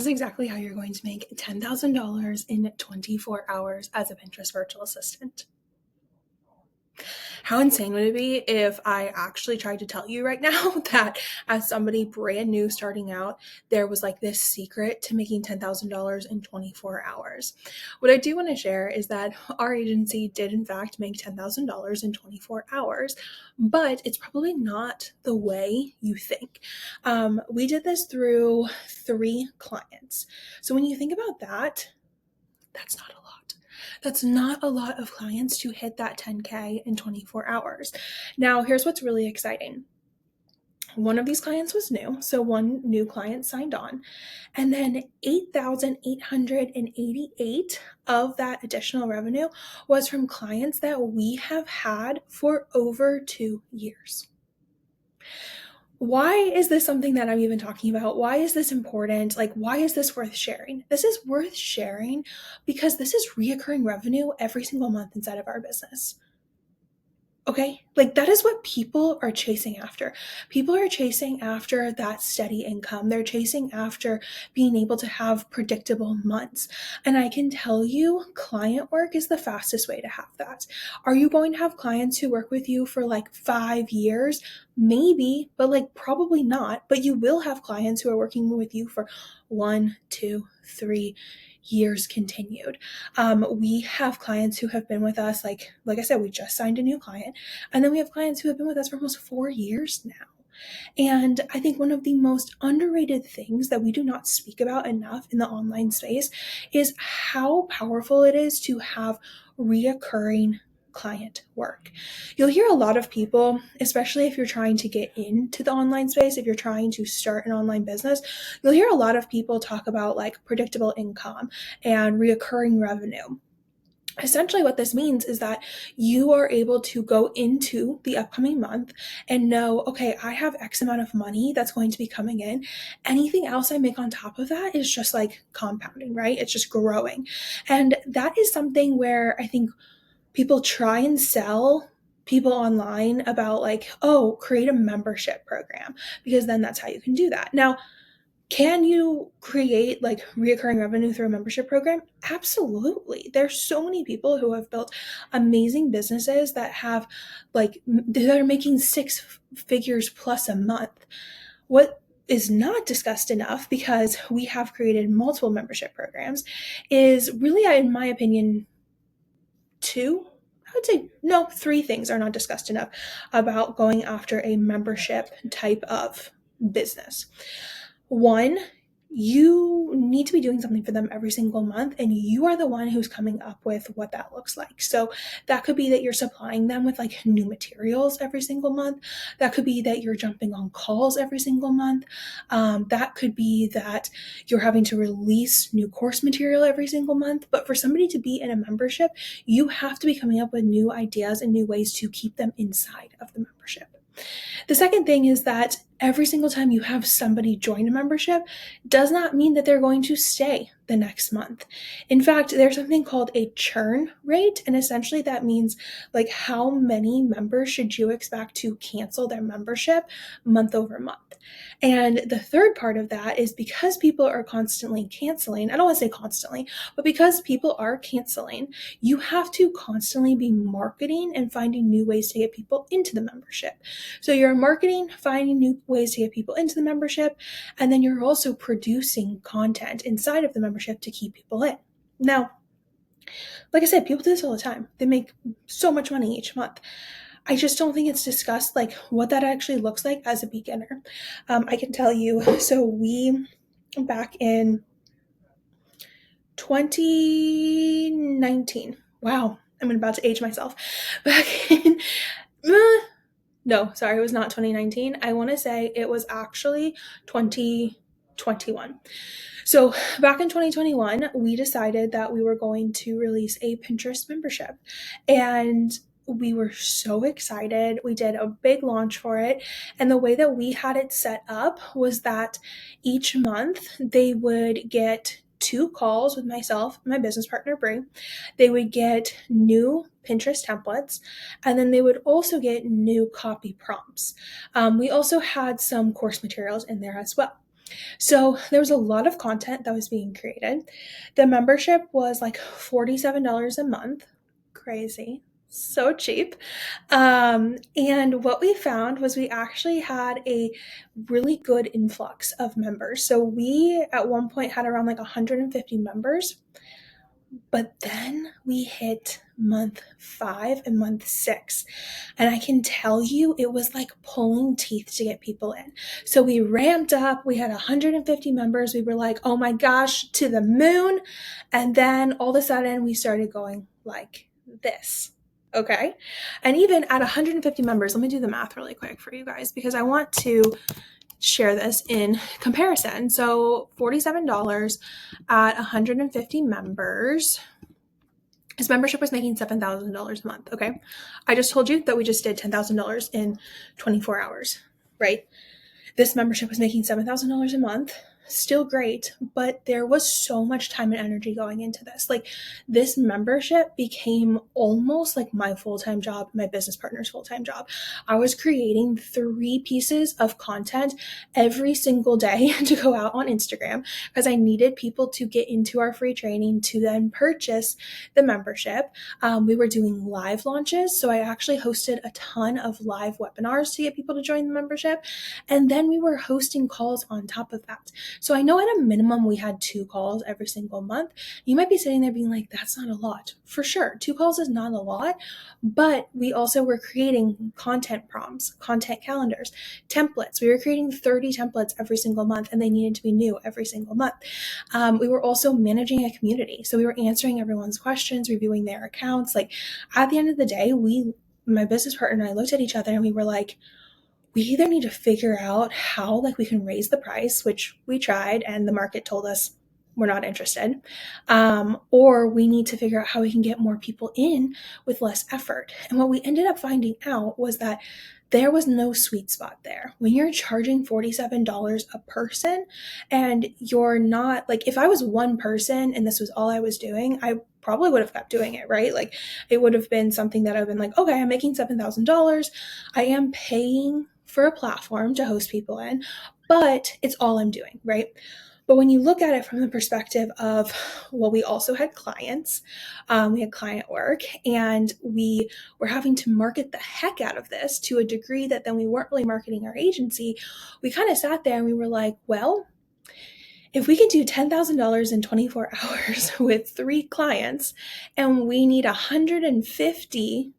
is exactly how you're going to make $10,000 in 24 hours as a Pinterest virtual assistant. How insane would it be if I actually tried to tell you right now that as somebody brand new starting out, there was like this secret to making $10,000 in 24 hours? What I do want to share is that our agency did in fact make $10,000 in 24 hours, but it's probably not the way you think. We did this through 3 clients. So when you think about that, that's not a lot. That's not a lot of clients to hit that 10K in 24 hours. Now, here's what's really exciting. One of these clients was new, so one new client signed on, and then 8,888 of that additional revenue was from clients that we have had for over 2 years. Why is this something that I'm even talking about? Why is this important? Like, why is this worth sharing? This is worth sharing because this is reoccurring revenue every single month inside of our business. Okay? Like, that is what people are chasing after. People are chasing after that steady income. They're chasing after being able to have predictable months. And I can tell you, client work is the fastest way to have that. Are you going to have clients who work with you for like 5 years? Maybe, but like probably not. But you will have clients who are working with you for 1, 2, 3 years continued. We have clients who have been with us, like I said, we just signed a new client, and then we have clients who have been with us for almost 4 years now. And I think one of the most underrated things that we do not speak about enough in the online space is how powerful it is to have reoccurring client work. You'll hear a lot of people, especially if you're trying to get into the online space, if you're trying to start an online business, you'll hear a lot of people talk about like predictable income and reoccurring revenue. Essentially, what this means is that you are able to go into the upcoming month and know, okay, I have X amount of money that's going to be coming in. Anything else I make on top of that is just like compounding, right? It's just growing. And that is something where I think people try and sell people online about like, oh, create a membership program because then that's how you can do that. Now, can you create like reoccurring revenue through a membership program? Absolutely. There's so many people who have built amazing businesses that have like, that are making 6 figures plus a month. What is not discussed enough, because we have created multiple membership programs, is really, in my opinion, 3 things are not discussed enough about going after a membership type of business. 1, you need to be doing something for them every single month, and you are the one who's coming up with what that looks like. So that could be that you're supplying them with like new materials every single month. That could be that you're jumping on calls every single month. That could be that you're having to release new course material every single month. But for somebody to be in a membership, you have to be coming up with new ideas and new ways to keep them inside of the membership. The second thing is that every single time you have somebody join a membership does not mean that they're going to stay the next month. In fact, there's something called a churn rate, and essentially that means like how many members should you expect to cancel their membership month over month. And the third part of that is because people are constantly canceling, I don't want to say constantly, but because people are canceling, you have to constantly be marketing and finding new ways to get people into the membership. So you're marketing, finding new ways to get people into the membership, and then you're also producing content inside of the membership to keep people in. Now, like I said, people do this all the time. They make so much money each month. I just don't think it's discussed like what that actually looks like as a beginner. I can tell you, so we, back in 2019, wow, I'm about to age myself. Back in, no, sorry, it was not 2019. I want to say it was actually 2021. So back in 2021, we decided that we were going to release a Pinterest membership, and we were so excited. We did a big launch for it. And the way that we had it set up was that each month they would get 2 calls with myself and my business partner, Brie. They would get new Pinterest templates, and then they would also get new copy prompts. We also had some course materials in there as well. So there was a lot of content that was being created. The membership was like $47 a month. Crazy. So cheap. And what we found was we actually had a really good influx of members. So we at one point had around like 150 members. But then we hit month 5 and month 6. And I can tell you, it was like pulling teeth to get people in. So we ramped up. We had 150 members. We were like, oh my gosh, to the moon. And then all of a sudden, we started going like this. Okay. And even at 150 members, let me do the math really quick for you guys because I want to share this in comparison. So $47 at 150 members. His membership was making $7,000 a month. Okay. I just told you that we just did $10,000 in 24 hours, right? This membership was making $7,000 a month. Still great, but there was so much time and energy going into this. Like, this membership became almost like my full-time job, my business partner's full-time job. I was creating 3 pieces of content every single day to go out on Instagram because I needed people to get into our free training to then purchase the membership. We were doing live launches, so I actually hosted a ton of live webinars to get people to join the membership. And then we were hosting calls on top of that. So I know at a minimum we had 2 calls every single month. You might be sitting there being like, that's not a lot. For sure, 2 calls is not a lot, but we also were creating content prompts, content calendars, templates. We were creating 30 templates every single month, and they needed to be new every single month. We were also managing a community. So we were answering everyone's questions, reviewing their accounts. Like, at the end of the day, my business partner and I looked at each other and we were like, we either need to figure out how like we can raise the price, which we tried and the market told us we're not interested, or we need to figure out how we can get more people in with less effort. And what we ended up finding out was that there was no sweet spot there. When you're charging $47 a person and you're not like, if I was one person and this was all I was doing, I probably would have kept doing it, right? Like, it would have been something that I've been like, okay, I'm making $7,000. I am paying for a platform to host people in, but it's all I'm doing, right? But when you look at it from the perspective of, well, we also had clients, we had client work, and we were having to market the heck out of this to a degree that then we weren't really marketing our agency. We kind of sat there and we were like, well, if we can do $10,000 in 24 hours with 3 clients and we need 150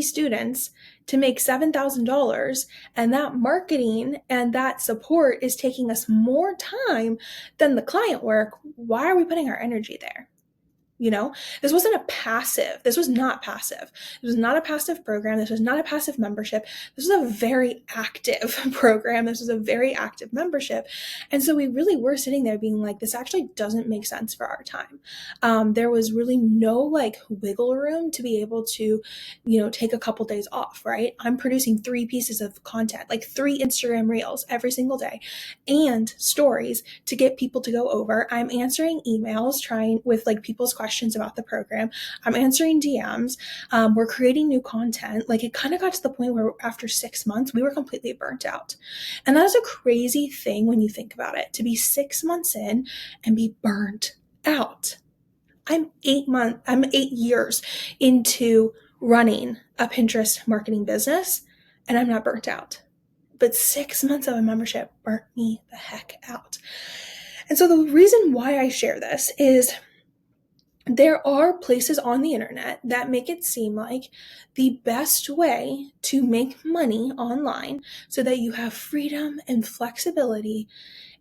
students to make $7,000, and that marketing and that support is taking us more time than the client work, why are we putting our energy there? You know, this wasn't a passive. This was not passive. This was not a passive program. This was not a passive membership. This was a very active program. This was a very active membership. And so we really were sitting there being like, this actually doesn't make sense for our time. There was really no like wiggle room to be able to, take a couple days off, right? I'm producing 3 pieces of content, like 3 Instagram reels every single day and stories to get people to go over. I'm answering emails, trying with like people's questions about the program. I'm answering DMs. We're creating new content. Like, it kind of got to the point where after 6 months, we were completely burnt out. And that is a crazy thing when you think about it, to be 6 months in and be burnt out. I'm 8 years into running a Pinterest marketing business and I'm not burnt out. But 6 months of a membership burnt me the heck out. And so the reason why I share this is there are places on the internet that make it seem like the best way to make money online so that you have freedom and flexibility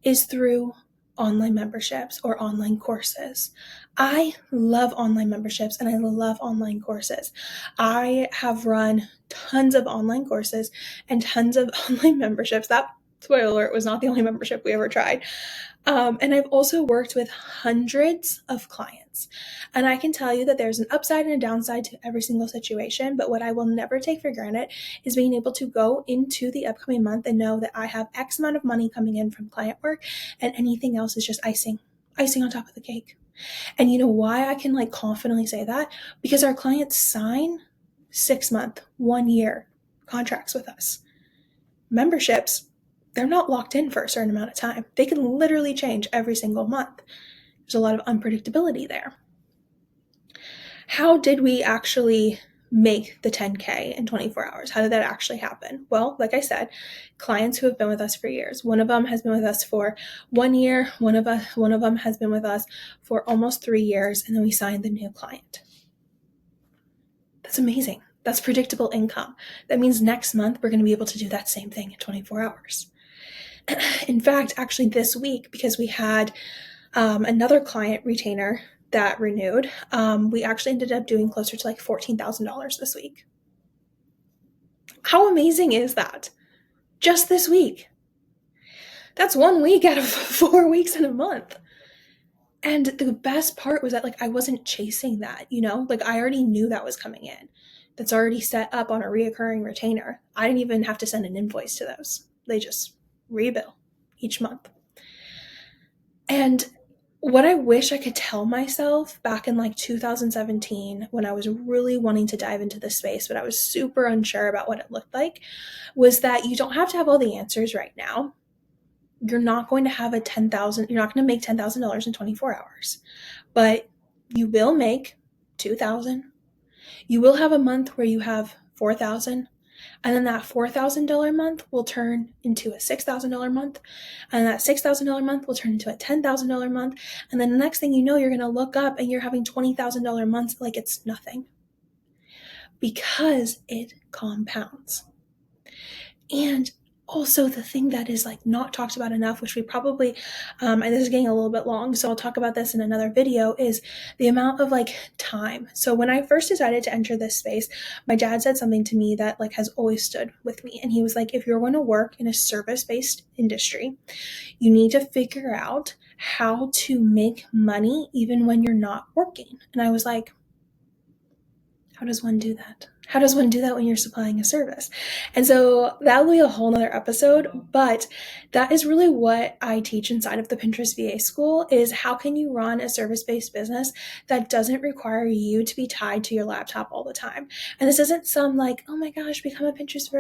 is through online memberships or online courses. I love online memberships and I love online courses. I have run tons of online courses and tons of online memberships. That, spoiler alert, was not the only membership we ever tried. And I've also worked with hundreds of clients. And I can tell you that there's an upside and a downside to every single situation. But what I will never take for granted is being able to go into the upcoming month and know that I have X amount of money coming in from client work and anything else is just icing on top of the cake. And you know why I can like confidently say that? Because our clients sign 6-month, 1 year contracts with us. Memberships, they're not locked in for a certain amount of time. They can literally change every single month. There's a lot of unpredictability there. How did we actually make the 10K in 24 hours? How did that actually happen? Well, like I said, clients who have been with us for years. One of them has been with us for 1 year. One of them has been with us for almost 3 years, and then we signed the new client. That's amazing. That's predictable income. That means next month we're going to be able to do that same thing in 24 hours. In fact, actually this week, because we had another client retainer that renewed, we actually ended up doing closer to like $14,000 this week. How amazing is that? Just this week. That's 1 week out of 4 weeks in a month. And the best part was that like I wasn't chasing that, like I already knew that was coming in. That's already set up on a reoccurring retainer. I didn't even have to send an invoice to those. They just rebill each month. And what I wish I could tell myself back in like 2017 when I was really wanting to dive into this space, but I was super unsure about what it looked like, was that you don't have to have all the answers right now. You're not going to have you're not going to make $10,000 in 24 hours, but you will make 2,000. You will have a month where you have 4,000. And then that $4,000 month will turn into a $6,000 month. And that $6,000 month will turn into a $10,000 month. And then the next thing you know, you're going to look up and you're having $20,000 months like it's nothing. Because it compounds. And also the thing that is like not talked about enough, which we probably, and this is getting a little bit long, so I'll talk about this in another video, is the amount of like time. So when I first decided to enter this space, my dad said something to me that like has always stood with me. And he was like, if you're going to work in a service-based industry, you need to figure out how to make money even when you're not working. And I was like, how does one do that? How does one do that when you're supplying a service? And so that will be a whole nother episode, but that is really what I teach inside of the Pinterest VA School, is how can you run a service-based business that doesn't require you to be tied to your laptop all the time. And this isn't some like, oh my gosh, become a Pinterest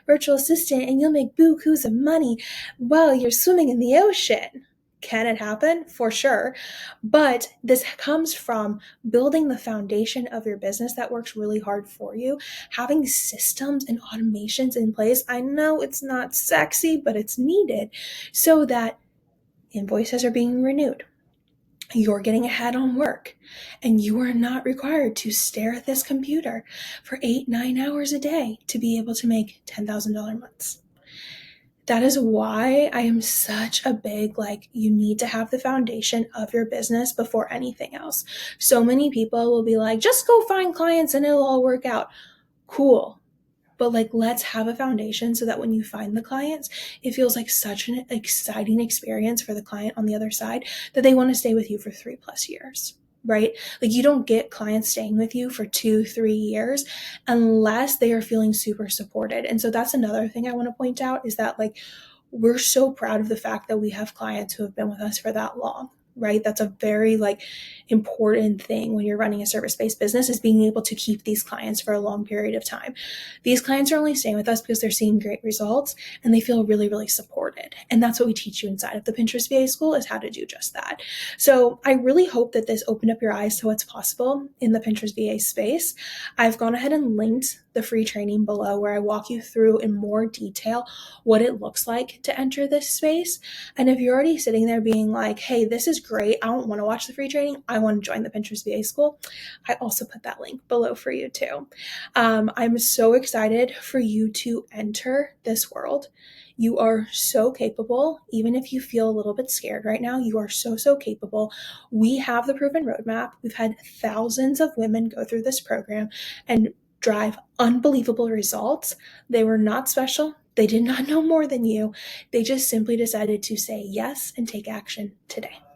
virtual assistant and you'll make bukus of money while you're swimming in the ocean. Can it happen? For sure. But this comes from building the foundation of your business that works really hard for you, having systems and automations in place. I know it's not sexy, but it's needed so that invoices are being renewed. You're getting ahead on work, and you are not required to stare at this computer for 8-9 hours a day to be able to make $10,000 months. That is why I am such a big, you need to have the foundation of your business before anything else. So many people will be like, just go find clients and it'll all work out. Cool. But let's have a foundation so that when you find the clients, it feels like such an exciting experience for the client on the other side that they want to stay with you for 3+ years. Right? You don't get clients staying with you for 2-3 years unless they are feeling super supported. And so that's another thing I want to point out, is that we're so proud of the fact that we have clients who have been with us for that long. Right? That's a very important thing when you're running a service-based business, is being able to keep these clients for a long period of time. These clients are only staying with us because they're seeing great results and they feel really, really supported. And that's what we teach you inside of the Pinterest VA School, is how to do just that. So I really hope that this opened up your eyes to what's possible in the Pinterest VA space. I've gone ahead and linked the free training below where I walk you through in more detail what it looks like to enter this space. And if you're already sitting there being like, hey, this is great, I don't want to watch the free training, I want to join the Pinterest VA School, I also put that link below for you too. I'm so excited for you to enter this world. You are so capable. Even if you feel a little bit scared right now, you are so, so capable. We have the proven roadmap. We've had thousands of women go through this program and drive unbelievable results. They were not special. They did not know more than you. They just simply decided to say yes and take action today.